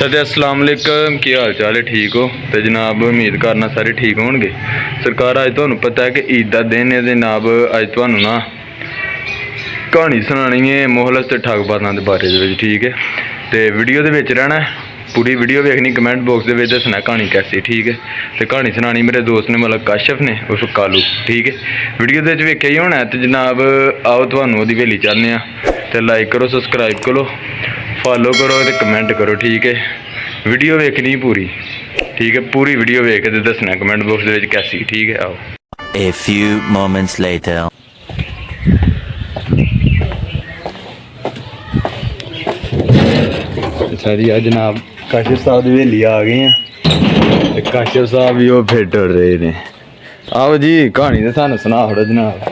अच्छा तो अस्सलाम वालेकुम, की हाल चाल है? ठीक हो? तो जनाब उम्मीद करना सारे ठीक होंगे। सरकार अज तुहानू पता है कि ईद का दिन है जनाब, अज तुहानू ना कहानी सुनानी है मोहलस ते ठगबाजां के बारे में। ठीक है, तो वीडियो के विच रहना, पूरी वीडियो देखनी, कमेंट बॉक्स के दसना कहानी कैसी। ठीक है, तो कहानी सुनानी मेरे दोस्त ने मतलब काशफ ने उस कालू। ठीक है, वीडियो के वेख्या ही होना है। तो जनाब आओ तुहानू ओहदी हवेली चलने, तो लाइक करो, सबसक्राइब करो, फॉलो करो तो कमेंट करो। ठीक है, वीडियो वेखनी पूरी। ठीक है, पूरी वीडियो वेख के दसना कमेंट बॉक्स के कैसी। ठीक है, आओ। A few moments later. अच्छा जी, आज जनाब काशिफ साहब की हवेली आ गए हैं, तो काशिफ साहब भी वो फिर टुर रहे ने। आओ जी, कहानी तो सानू सुना थोड़ा जनाब।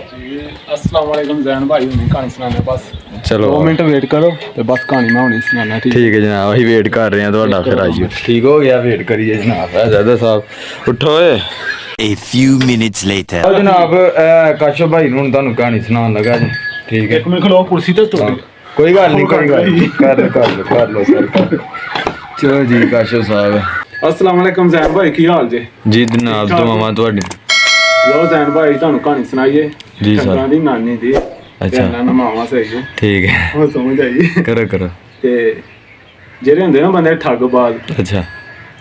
अस्सलाम वालेकुम जैन भाई, हुणे कहानी सुनाने बस। चलो 2 मिनट वेट करो तो बस कहानी मैं हुणे सुनाना। ठीक है जनाब, अभी वेट कर रहे हैं थोड़ा, फिर आइए। ठीक हो गया, वेट करिए जनाब। ज़्यादा साहब उठो। A few minutes later. जनाब काशिफ भाई हूँ तुहानू कहानी सुनान लगा जी। ठीक है, 1 मिनट खलो, कुर्सी तो तोड़। कोई गल नहीं, कोई गल नहीं, कर लो सर। चलो जी काशिफ साहब। अस्सलाम वालेकुम जैन भाई, की हाल जे? जी जनाब, दुआवां तुहाडी। लो जैन भाई तुहानू कहानी सुनाइए जी सर। ठग्गां दी नानी दी। अच्छा, नमावा सही है। ठीक है, वो समझ आई। करो करो। ते जेह्ड़े हुंदे ना बंदे ठगबाज, अच्छा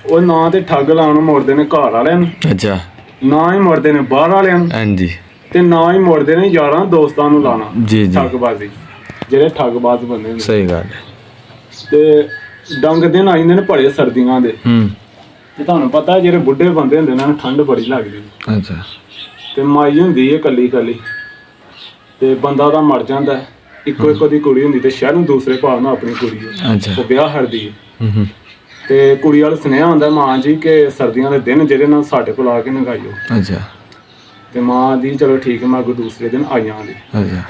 ਉਹ ਨਾ ਤੇ ਠੱਗ ਲਾਉਣ ਮੁੜਦੇ ਨੇ ਘਰ ਵਾਲਿਆਂ ਨੂੰ, अच्छा, ਨਾ ਹੀ ਮੁੜਦੇ ਨੇ ਬਾਹਰ ਵਾਲਿਆਂ ਨੂੰ, हाँ जी ਤੇ ਨਾ ਹੀ ਮੁੜਦੇ ਨੇ ਯਾਰਾਂ ਦੋਸਤਾਂ ਨੂੰ ਲਾਣਾ। जी जी, ਠੱਗਬਾਜ਼ੀ, ਜਿਹੜੇ ਠੱਗਬਾਜ਼ ਬੰਦੇ ਨੇ। सही गल है। ਤੇ ਡੰਗ ਦਿਨ ਆ ਜਾਂਦੇ ਨੇ ਭਲੇ ਸਰਦੀਆਂ ਦੇ। ਤੇ ਤੁਹਾਨੂੰ ਪਤਾ ਜਿਹੜੇ ਬੁੱਢੇ ਬੰਦੇ ਹੁੰਦੇ ਨੇ ਉਹਨਾਂ ਨੂੰ ਠੰਡ ਬੜੀ ਲੱਗਦੀ, अच्छा ਤੇ ਮਾਈ ਹੁੰਦੀ ਹੈ ਕੱਲੀ ਕੱਲੀ, ਤੇ ਬੰਦਾ ਤਾਂ ਮਰ ਜਾਂਦਾ ਹੈ। ਇੱਕੋ ਇੱਕੋ ਦੀ ਕੁੜੀ ਹੁੰਦੀ, ਤੇ ਸ਼ਹਿਰੋਂ ਦੂਸਰੇ ਭਾਅ ਨਾਲ ਆਪਣੀ ਕੁੜੀ ਹੈ, अच्छा, ਉਹ ਵਿਆਹ ਹਰਦੀ ਹੈ। ਤੇ ਕੁੜੀ ਵਾਲਾ ਸੁਨੇਹਾ ਆਉਂਦਾ ਮਾਂ ਜੀ ਕਿ ਸਰਦੀਆਂ ਦੇ ਦਿਨ ਜਿਹੜੇ ਨਾਲ ਸਾਡੇ ਕੋਲ ਆ ਕੇ ਨਗਾਈਓ। अच्छा ਤੇ ਮਾਂ ਦੀ ਚਲੋ ਠੀਕ ਹੈ, ਮੈਂ ਅੱਗੋਂ ਦੂਸਰੇ ਦਿਨ ਆ ਜਾਂਦੀ। अच्छा,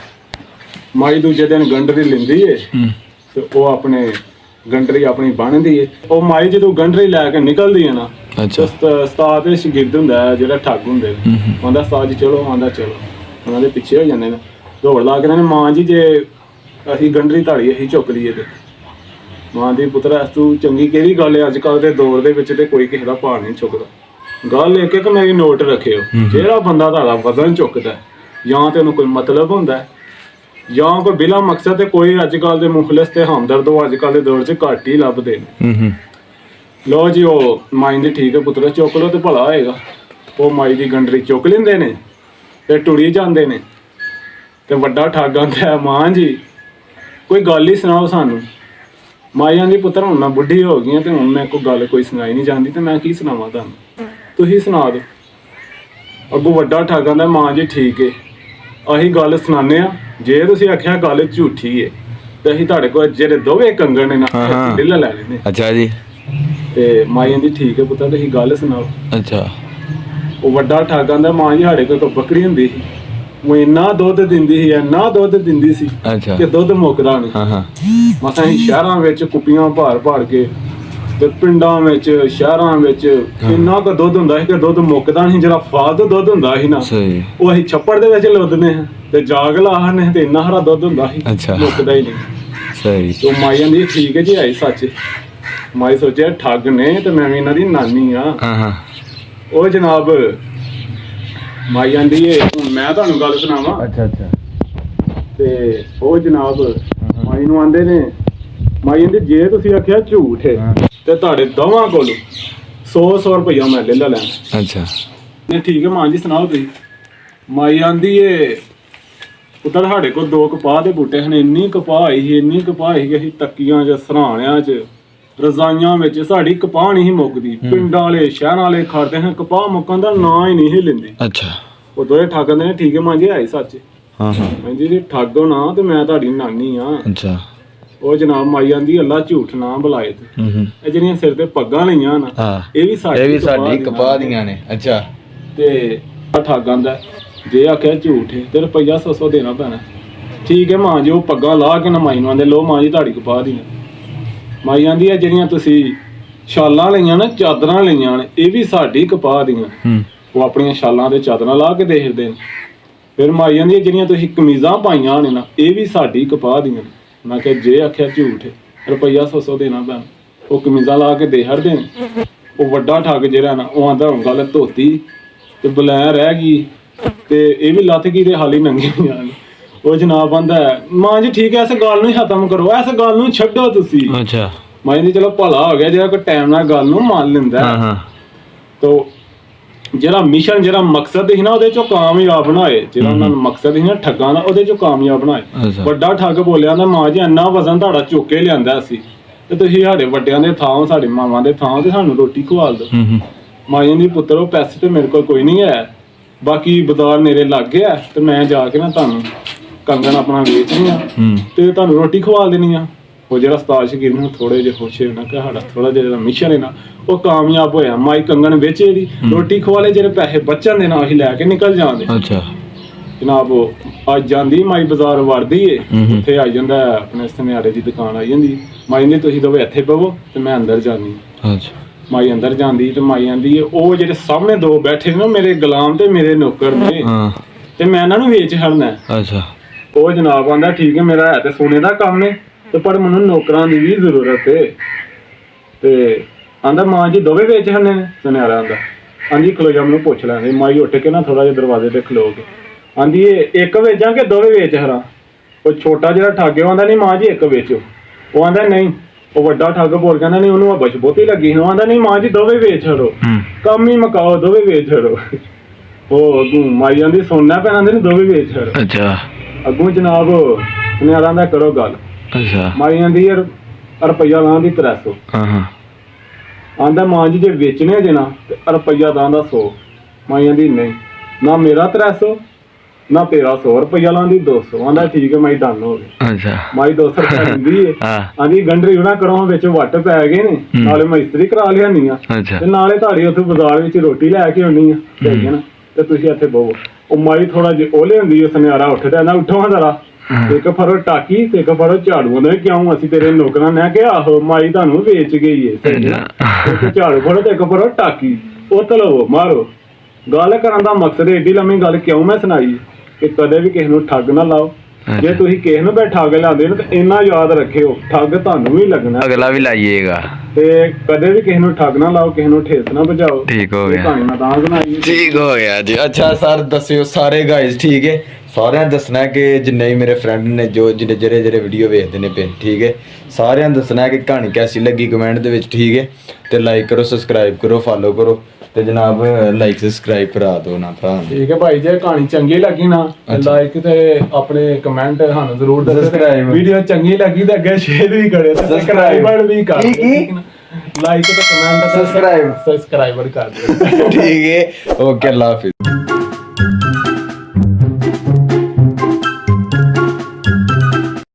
ਮਾਈ ਦੂਜੇ ਦਿਨ ਗੰਢਰੀ ਲੈਂਦੀ ਏ, ਤੇ ਉਹ ਆਪਣੇ ਗੰਢਰੀ ਆਪਣੀ ਬੰਨ੍ਹਦੀ ਏ। ਉਹ ਮਾਈ ਜਦੋਂ ਗੰਢਰੀ ਲੈ ਕੇ ਨਿਕਲਦੀ ਹੈ ਨਾ, अच्छा ਉਸਤਾਦ ਦੇ ਸ਼ਾਗਿਰਦ ਹੁੰਦਾ ਹੈ ਜਿਹੜਾ ਠੱਗ ਹੁੰਦੇ ਨੇ, ਆਂਦਾ ਉਸਤਾਦ ਜੀ ਚਲੋ, ਆਂਦਾ ਚਲੋ, ਉਹਨਾਂ ਦੇ ਪਿੱਛੇ ਹੋ ਜਾਂਦੇ ਨੇ, ਦੌੜ ਲਾ ਕੇ ਨੇ ਮਾਂ ਜੀ ਜੇ ਅਸੀਂ ਗੰਢਰੀ ਧਾੜੀ ਅਸੀਂ ਚੁੱਕ ਲਈਏ ਤੇ ਮਾਂ ਦੀ ਪੁੱਤਰਾ ਤੂੰ ਚੰਗੀ ਕਿਹੜੀ ਗੱਲ ਹੈ, ਅੱਜ ਕੱਲ੍ਹ ਦੇ ਦੌਰ ਦੇ ਵਿੱਚ ਤੇ ਕੋਈ ਕਿਸੇ ਦਾ ਭਾਰ ਨਹੀਂ ਚੁੱਕਦਾ। ਗੱਲ ਇੱਕ ਇੱਕ ਮੇਰੀ ਨੋਟ ਰੱਖਿਓ, ਜਿਹੜਾ ਬੰਦਾ ਤੁਹਾਡਾ ਵਜ਼ਨ ਚੁੱਕਦਾ ਜਾਂ ਤੇ ਉਹਨੂੰ ਕੋਈ ਮਤਲਬ ਹੁੰਦਾ ਜਾਂ ਕੋਈ ਬਿਲਾ ਮਕਸਦ ਤੇ ਕੋਈ ਅੱਜ ਕੱਲ੍ਹ ਦੇ ਮੁਖਲਿਸ ਤੇ ਹਮਦਰਦ ਉਹ ਅੱਜ ਕੱਲ੍ਹ ਦੇ ਦੌਰ 'ਚ ਘੱਟ ਹੀ ਲੱਭਦੇ ਨੇ। ਲੋ ਜੀ, ਉਹ ਮਾਈ ਦੀ ਠੀਕ ਹੈ ਪੁੱਤਰਾ, ਚੁੱਕ ਲਓ ਤੇ ਭਲਾ ਹੋਏਗਾ। ਉਹ ਮਾਈ ਦੀ ਗੰਢਰੀ ਚੁੱਕ ਲੈਂਦੇ ਨੇ ਤੇ ਟੁਰੀ ਜਾਂਦੇ ਨੇ, ਤੇ ਵੱਡਾ ਠੱਗ ਆਂਦਾ ਹੈ, ਮਾਂ ਜੀ ਕੋਈ ਗੱਲ ਹੀ ਸੁਣਾਓ ਸਾਨੂੰ। ਮਾਈਆਂ ਦੀ ਪੁੱਤਰ ਹੁਣ ਮੈਂ ਬੁੱਢੀ ਹੋ ਗਈ ਹਾਂ, ਤੇ ਹੁਣ ਮੈਂ ਕੋਈ ਗੱਲ ਕੋਈ ਸੁਣਾਈ ਨਹੀਂ ਜਾਂਦੀ, ਤੇ ਮੈਂ ਕੀ ਸੁਣਾਵਾਂ ਤੁਹਾਨੂੰ, ਤੁਸੀਂ ਸੁਣਾ ਦਿਓ। ਅੱਗੋਂ ਵੱਡਾ ਠੱਗ ਆਂਦਾ, ਮਾਂ ਜੀ ਠੀਕ ਹੈ ਅਸੀਂ ਗੱਲ ਸੁਣਾਉਂਦੇ ਹਾਂ, ਜੇ ਤੁਸੀਂ ਆਖਿਆ ਗੱਲ ਝੂਠੀ ਹੈ ਤੇ ਅਸੀਂ ਤੁਹਾਡੇ ਕੋਲ ਜਿਹੜੇ ਦੋਵੇਂ ਕੰਗਣ ਨੇ ਨਾ ਢਿੱਲਾ ਲੈ ਲੈਣੇ। अच्छा जी, ਤੇ ਮਾਈਆਂ ਦੀ ਠੀਕ ਹੈ ਪੁੱਤਰ, ਤੁਸੀਂ ਗੱਲ ਸੁਣਾਓ। अच्छा ਉਹ ਵੱਡਾ ਠੱਗ ਆਂਦਾ, ਮਾਂ ਜੀ ਸਾਡੇ ਕੋਲ ਬੱਕਰੀ ਹੁੰਦੀ ਸੀ, ਉਹ ਇੰਨਾ ਦੁੱਧ ਦਿੰਦੀ ਸੀ, ਇੰਨਾ ਦੁੱਧ ਦਿੰਦੀ ਸੀ अच्छा, ਕਿ ਦੁੱਧ ਮੁੱਕਦਾ ਨਹੀਂ। हाँ हाँ, ਮਸਾਂ ਹੀ ਸ਼ਹਿਰਾਂ ਵਿੱਚ ਕੁੱਪੀਆਂ ਭਾਰ ਕੇ, ਤੇ ਪਿੰਡਾਂ ਵਿੱਚ ਸ਼ਹਿਰਾਂ ਵਿੱਚ ਇੰਨਾ ਕੁ ਦੁੱਧ ਹੁੰਦਾ ਸੀ ਕਿ ਦੁੱਧ ਮੁੱਕਦਾ ਨਹੀਂ। ਜਿਹੜਾ ਫਾਲਤੂ ਦੁੱਧ ਹੁੰਦਾ ਸੀ ਨਾ, सही, ਉਹ ਅਸੀਂ ਛੱਪੜ ਦੇ ਵਿੱਚ ਲੁੱਦਦੇ ਹਾਂ ਤੇ ਜਾਗ ਲਾਹਨੇ, ਤੇ ਇੰਨਾ ਹਰਾ ਦੁੱਧ ਹੁੰਦਾ ਸੀ अच्छा ਮੁੱਕਦਾ ਹੀ ਨਹੀਂ। सही, ਤੇ ਮਾਈਆਂ ਦੀ ਠੀਕ ਹੈ ਜੀ, ਆਈ ਸੱਚ। ਮਾਈ ਸੋਚਿਆ ਠੱਗ ਨੇ ਤੇ ਮੈਂ ਵੀ ਇਹਨਾਂ ਦੀ ਨਾਨੀ ਆ। हाँ हाँ, ਉਹ ਜਨਾਬ ਮਾਈ ਆਂਦੀ ਏ, ਹੁਣ ਮੈਂ ਤੁਹਾਨੂੰ ਗੱਲ ਸੁਣਾਵਾਂ। अच्छा अच्छा, ਤੇ ਉਹ ਜਨਾਬ ਮਾਈ ਨੂੰ ਆਂਦੇ ਨੇ, ਮਾਈ ਆਂਦੀ ਜੇ ਤੁਸੀਂ ਆਖਿਆ ਝੂਠ ਹੈ ਤੇ ਤੁਹਾਡੇ ਦੋਵਾਂ ਕੋਲ 100 ਰੁਪਈਆ ਮੈਂ ਲੈ ਲੈਣਾ। अच्छा ਨਹੀਂ ਠੀਕ ਹੈ ਮਾਂ ਜੀ, ਸੁਣਾਓ ਤੁਸੀਂ। ਮਾਈ ਆਂਦੀ ਏ ਪੁੱਤਰ ਸਾਡੇ ਕੋਲ 2 ਕਪਾਹ ਦੇ ਬੂਟੇ ਹਨ, ਇੰਨੀ ਕਪਾਹ ਆਈ ਸੀ, ਇੰਨੀ ਕਪਾਹ ਆਈ ਕਿ ਅਸੀਂ ਤੱਕੀਆਂ 'ਚ, ਸਰਾਣਿਆਂ 'ਚ, ਰਜ਼ਾਈਆਂ ਵਿੱਚ ਸਾਡੀ ਕਪਾਹ ਨਹੀਂ ਸੀ ਮੁੱਕਦੀ। ਪਿੰਡਾਂ ਵਾਲੇ ਸ਼ਹਿਰਾਂ ਵਾਲੇ ਖੜਦੇ ਹਨ, ਕਪਾਹ ਮੁੱਕਣ ਦਾ ਨਾਂ ਹੀ ਨਹੀਂ ਸੀ ਲੈਂਦੇ। अच्छा, ਉਹ ਦੋਵੇਂ ਠੱਗ ਆਂਦੇ ਨੇ ਠੀਕ ਹੈ ਮਾਂ ਜੀ, ਆਈ ਸੱਚ। हाँ हाँ, ਹਾਂਜੀ ਜੀ, ਠੱਗੋ ਨਾ ਤੇ ਮੈਂ ਤੁਹਾਡੀ ਨਾਨੀ ਆ। अच्छा, ਉਹ ਜਨਾਬ ਮਾਈ ਆਂਦੀ ਅੱਲਾ ਝੂਠ ਨਾ ਬੁਲਾਏ ਤੇ ਇਹ ਜਿਹੜੀਆਂ ਸਿਰ ਤੇ ਪੱਗਾਂ ਲਈਆਂ ਨਾ, हाँ ਇਹ ਵੀ साडी कपा दियां ने। अच्छा, ਤੇ ਠੱਗ ਆਂਦਾ ਜੇ ਆਖਿਆ ਝੂਠ ਹੈ ਤੇ ਰੁਪਈਆ 100 ਦੇਣਾ ਪੈਣਾ। ਠੀਕ ਹੈ ਮਾਂ ਜੀ, ਉਹ ਪੱਗਾਂ ਲਾ ਕੇ ਨਾ ਮਾਈ ਨੂੰ ਆਂਦੇ, ਲੋ ਮਾਂ ਜੀ ਤੁਹਾਡੀ ਕਪਾ ਦੀਆਂ। ਮਾਈ ਆਂਦੀ ਹੈ ਜਿਹੜੀਆਂ ਤੁਸੀਂ ਸ਼ਾਲਾਂ ਲਈਆਂ ਨਾ, ਚਾਦਰਾਂ ਲਈਆਂ ਨੇ, ਇਹ ਵੀ ਸਾਡੀ ਕਪਾਹ ਦੀਆਂ। ਉਹ ਆਪਣੀਆਂ ਸ਼ਾਲਾਂ ਤੇ ਚਾਦਰਾਂ ਲਾ ਕੇ ਦੇਖਦੇ ਨੇ। ਫਿਰ ਮਾਈ ਆਂਦੀ ਜਿਹੜੀਆਂ ਤੁਸੀਂ ਕਮੀਜ਼ਾਂ ਪਾਈਆਂ ਨੇ ਨਾ, ਇਹ ਵੀ ਸਾਡੀ ਕਪਾਹ ਦੀਆਂ ਨੇ। ਮੈਂ ਕਿਹਾ ਜੇ ਆਖਿਆ ਝੂਠ ਰੁਪਈਆ 100 ਦੇਣਾ ਪੈਣਾ। ਉਹ ਕਮੀਜ਼ਾਂ ਲਾ ਕੇ ਦੇ ਹੜਦੇ ਨੇ। ਉਹ ਵੱਡਾ ਠੱਗ ਜਿਹੜਾ ਨਾ ਉਹ ਆਂਦਾ ਹੁਣ ਗੱਲ ਧੋਤੀ ਤੇ ਬਲੈਂ ਰਹਿ ਗਈ ਤੇ ਇਹ ਵੀ ਲੱਥ ਗਈ ਤੇ ਹਾਲੀ ਨੰਗੀ ਜਾਣ। ਉਹ ਜਨਾਬ ਆਂਦਾ ਮਾਂ ਜੀ ਠੀਕ ਹੈ ਇਸ ਗੱਲ ਨੂੰ ਹੀ ਖਤਮ ਕਰੋ, ਇਸ ਗੱਲ ਨੂੰ ਛੱਡੋ ਤੁਸੀਂ। ਅੱਛਾ ਮਾਂ ਜੀ ਚਲੋ ਭਲਾ ਹੋ ਗਿਆ ਜਿਹੜਾ ਕੋਈ ਟਾਈਮ ਨਾਲ ਗੱਲ ਨੂੰ ਮੰਨ ਲੈਂਦਾ। ਹਾਂ ਤੋ ਜਿਹੜਾ ਮਿਸ਼ਨ ਜਿਹੜਾ ਮਕਸਦ ਸੀ ਨਾ ਉਹਦੇ ਚੋਂ ਕਾਮਯਾਬ ਨਾ ਹੋਏ, ਜਿਹੜਾ ਉਹਨਾਂ ਨੂੰ ਮਕਸਦ ਸੀ ਨਾ ਠੱਗਾਂ ਦਾ ਉਹਦੇ ਚੋਂ ਕਾਮਯਾਬ ਨਾ ਹੋਏ। ਵੱਡਾ ਠੱਗ ਬੋਲਿਆ ਨਾ ਮਾਂ ਜੀ ਇੰਨਾ ਵਜ਼ਨ ਤੁਹਾਡਾ ਚੁੱਕ ਕੇ ਲਿਆਂਦਾ ਸੀ ਤੇ ਤੁਸੀਂ ਸਾਡੇ ਵੱਡਿਆਂ ਦੇ ਥਾਂ ਸਾਡੇ ਮਾਵਾਂ ਦੇ ਥਾਂ ਤੇ ਸਾਨੂੰ ਰੋਟੀ ਖਵਾਲ ਦਿਓ। ਮਾਂ ਜੀ ਦੀ ਪੁੱਤਰੋ ਪੈਸੇ ਤੇ ਮੇਰੇ ਕੋਲ ਕੋਈ ਨਹੀਂ ਹੈ, ਬਾਕੀ ਬਾਜ਼ਾਰ ਮੇਰੇ ਲੱਗ ਗਿਆ ਤੇ ਮੈਂ ਜਾ ਕੇ ਨਾ ਤੁਹਾਨੂੰ ਕੰਗਣ ਆਪਣਾ ਵੇਚਣੀ ਆ ਤੇ ਤੁਹਾਨੂੰ ਰੋਟੀ ਖਵਾਲ ਦੇਣੀ ਆ। ਉਹ ਜਿਹੜਾ ਉਸਤਾਦ ਸ਼ਕੀਰ ਨੂੰ ਥੋੜੇ ਜਿਹੇ ਖੁਸ਼ ਹੋਏ ਨਾ ਕਿ ਸਾਡਾ ਥੋੜਾ ਜਿਹਾ ਮਿਸ਼ਨ ਹੈ ਨਾ ਉਹ ਕਾਮਯਾਬ ਹੋਇਆ। ਮਾਈ ਕੰਗਣ ਵੇਚੇ ਦੀ ਰੋਟੀ ਖਵਾਲੇ, ਜਿਹੜੇ ਪੈਸੇ ਬਚਣ ਦੇ ਨਾਲ ਹੀ ਲੈ ਕੇ ਨਿਕਲ ਜਾਂਦੇ। ਅੱਛਾ ਜਨਾਬ ਉਹ ਅੱਜ ਜਾਂਦੀ ਮਾਈ ਬਾਜ਼ਾਰ ਵੜਦੀ ਏ, ਉੱਥੇ ਆ ਜਾਂਦਾ ਆਪਣੇ ਸੁਨਿਆਰੇ ਦੀ ਦੁਕਾਨ ਆਈ ਜਾਂਦੀ। ਮਾਈ ਨੇ ਤੁਸੀਂ ਦੋਵੇਂ ਇੱਥੇ ਪਵੋ ਤੇ ਮੈਂ ਅੰਦਰ ਜਾਂਦੀ। ਅੱਛਾ ਮਾਈ ਅੰਦਰ ਜਾਂਦੀ ਤੇ ਮਾਈ ਆਂਦੀ ਉਹ ਜਿਹੜੇ ਸਾਹਮਣੇ ਦੋ ਬੈਠੇ ਨੇ ਨਾ ਮੇਰੇ ਗੁਲਾਮ ਤੇ ਮੇਰੇ ਨੌਕਰ ਨੇ ਤੇ ਮੈਂ ਇਹਨਾਂ ਨੂੰ ਵੇਚ ਛੱਡਣਾ। ਅੱਛਾ ਉਹ ਜਨਾਬ ਆਂਦਾ ਠੀਕ ਹੈ ਮੇਰਾ ਹੈ ਤੇ ਸੋਨੇ ਦਾ ਕੰਮ ਹੈ ਤੇ ਪਰ ਮੈਨੂੰ ਨੌਕਰਾਂ ਦੀ ਵੀ ਜ਼ਰੂਰਤ ਹੈ। ਤੇ ਆਂਦਾ ਮਾਂ ਜੀ ਦੋਵੇਂ ਵੇਚ ਛੱਡਣੇ ਨੇ। ਸੁਨਿਆਰਾ ਆਂਦਾ ਆਂਦੀ ਖਲੋ ਜਾ ਮੈਨੂੰ ਪੁੱਛ ਲੈਂਦੇ। ਮਾਈ ਉੱਠ ਕੇ ਨਾ ਥੋੜਾ ਜਿਹਾ ਦਰਵਾਜ਼ੇ ਤੇ ਖਲੋ ਕੇ ਆਂਦੀ ਇੱਕ ਵੇਚਾਂ ਕਿ ਦੋਵੇਂ ਵੇਚ ਹਰਾਂ। ਉਹ ਛੋਟਾ ਜਿਹੜਾ ਠੱਗ ਉਹ ਆਂਦਾ ਨਹੀਂ ਮਾਂ ਜੀ ਇੱਕ ਵੇਚੋ। ਉਹ ਆਂਦਾ ਨਹੀਂ। ਉਹ ਵੱਡਾ ਠੱਗ ਬੋਲ ਕਹਿੰਦਾ ਨਹੀਂ ਉਹਨੂੰ ਬਸ਼ ਬਹੁਤੀ ਲੱਗੀ। ਉਹ ਆਂਦਾ ਨਹੀਂ ਮਾਂ ਜੀ ਦੋਵੇਂ ਵੇਚ ਛੱਡੋ, ਕੰਮ ਹੀ ਮਕਾਓ ਦੋਵੇਂ ਵੇਚ ਛੱਡੋ। ਉਹ ਅੱਗੂ ਮਾਈ ਜਾਂਦੀ ਸੁਣਨਾ ਪੈਣਾ ਨਹੀਂ ਦੋਵੇਂ ਵੇਚ ਛੱਡ। ਅੱਛਾ ਅੱਗੂ ਜਨਾਬ ਸੁਨਿਆਰਾਂ ਦਾ ਕਰੋ ਗੱਲ। ਅੱਛਾ ਮਾਈ ਜਾਂਦੀ ਯਾਰ ਰੁਪਈਆ ਲਾਂ ਦੀ 300। ਆਂਦਾ ਮਾਂ ਜੀ ਜੇ ਵੇਚਣੇ ਦੇਣਾ ਤੇ ਰੁਪਈਆ ਦਾਂ ਦਾ 100। ਮਾਈ ਜਾਂਦੀ ਨਹੀਂ ਨਾ ਮੇਰਾ 300 ਨਾ ਤੇਰਾ 100 ਰੁਪਈਆ ਲਾਂ ਦੀ 200। ਆਂਦਾ ਠੀਕ ਹੈ ਮਾਈ ਡਨ ਹੋ ਗਏ। ਅੱਛਾ ਮਾਈ 200 ਰੁਪਏ ਦਿੰਦੀ ਏ। ਆਂਦੀ ਗੰਢਰੀ ਉਹਨਾਂ ਕਰੋ ਵਿੱਚ ਵੱਟ ਪੈ ਗਏ ਨੇ, ਨਾਲੇ ਮੈਂ ਇਸਤਰੀ ਕਰਾ ਲਿਆਨੀ ਆ ਤੇ ਨਾਲੇ ਤੁਹਾਡੀ ਉੱਥੇ ਬਾਜ਼ਾਰ ਵਿੱਚ ਰੋਟੀ ਲੈ ਕੇ ਆਉਣੀ ਆ ਠੀਕ ਹੈ ਨਾ ਤੇ ਤੁਸੀਂ ਇੱਥੇ ਬਹੋ। ਉਹ ਮਾਈ ਥੋੜਾ ਜਿਹਾ ਉਹਲੇ ਹੁੰਦੀ ਹੈ। ਸੁਨਿਆਰਾ ਉੱਠਦਾ ਨਾ ਉੱਠੋ ਹਾਂ ਜ਼ਰਾ ਇੱਕ ਫਰੋ ਟਾਕੀ ਤੇ ਇੱਕ ਫਰੋ ਝਾੜੂ। ਉਹਨੇ ਕਿਉਂ ਅਸੀਂ ਤੇਰੇ ਨੌਕਰਾਂ ਨੇ ਕਿਹਾ ਆਹੋ ਮਾਈ ਤੁਹਾਨੂੰ ਵੇਚ ਗਈ ਏ। ਇੱਕ ਝਾੜੂ ਫੜੋ ਤੇ ਇੱਕ ਫਰੋ ਟਾਕੀ ਉੱਤ ਲਵੋ ਮਾਰੋ। ਗੱਲ ਕਰਨ ਦਾ ਮਕਸਦ ਏਡੀ ਲੰਮੀ ਗੱਲ ਕਿਉਂ ਮੈਂ ਸੁਣਾਈ ਕਿ ਕਦੇ ਵੀ ਕਿਸੇ ਨੂੰ ਠੱਗ ਨਾ ਲਾਓ। ਜੇ ਤੁਸੀਂ ਕਿਸੇ ਨੂੰ ਠੱਗ ਲਾਉਂਦੇ ਹੋ ਤਾਂ ਇੰਨਾ ਯਾਦ ਰੱਖਿਓ ਠੱਗ ਤੁਹਾਨੂੰ ਵੀ ਲੱਗਣਾ, ਅਗਲਾ ਵੀ ਲਾਈਏਗਾ। ਤੇ ਕਦੇ ਵੀ ਕਿਸੇ ਨੂੰ ਠੱਗ ਨਾ ਲਾਓ, ਕਿਸੇ ਨੂੰ ਠੇਸ ਨਾ ਭਜਾਓ। ਠੀਕ ਹੋ ਗਿਆ, ਕਹਾਣੀ ਮੈਂ ਤਾਂ ਸੁਣਾਈ। ਠੀਕ ਹੋ ਗਿਆ ਜੀ। ਅੱਛਾ ਸਰ ਦੱਸਿਓ ਸਾਰੇ ਗਾਇਜ਼ ਠੀਕ ਹੈ। ਸਾਰਿਆਂ ਨੇ ਦੱਸਣਾ ਕਿ ਜਿੰਨੇ ਵੀ ਮੇਰੇ ਫਰੈਂਡ ਨੇ ਜੋ ਜਿਹੜੇ ਵੀਡੀਓ ਵੇਖਦੇ ਨੇ ਪਏ ਠੀਕ ਹੈ ਸਾਰਿਆਂ ਨੂੰ ਦੱਸਣਾ ਕਿ ਕਹਾਣੀ ਕੈਸੀ ਲੱਗੀ ਕਮੈਂਟ ਦੇ ਵਿੱਚ ਠੀਕ ਹੈ। ਤੇ ਲਾਈਕ ਕਰੋ, ਸਬਸਕ੍ਰਾਈਬ ਕਰੋ, ਫਾਲੋ ਕਰੋ ਤੇ ਜਨਾਬ ਲਾਈਕ ਸਬਸਕ੍ਰਾਈਬ ਕਰਾ ਦਿਓ ਨਾ ਭਰਾ। ਠੀਕ ਹੈ ਭਾਈ ਜੇ ਕਹਾਣੀ ਚੰਗੀ ਲੱਗੀ ਨਾ ਲਾਈਕ ਤੇ ਆਪਣੇ ਕਮੈਂਟ ਸਾਨੂੰ ਜ਼ਰੂਰ ਦੱਸੋ। ਵੀਡੀਓ ਚੰਗੀ ਲੱਗੀ ਤਾਂ ਅੱਗੇ ਸ਼ੇਅਰ ਵੀ ਕਰਿਓ ਤੇ ਸਬਸਕ੍ਰਾਈਬ ਵੀ ਕਰ ਦਿਓ। ਲਾਈਕ ਤੇ ਕਮੈਂਟ ਤੇ ਸਬਸਕ੍ਰਾਈਬਰ ਕਰ ਦਿਓ। ਠੀਕ ਹੈ ਓਕੇ ਅੱਲਾ ਹਾਫਿਜ਼।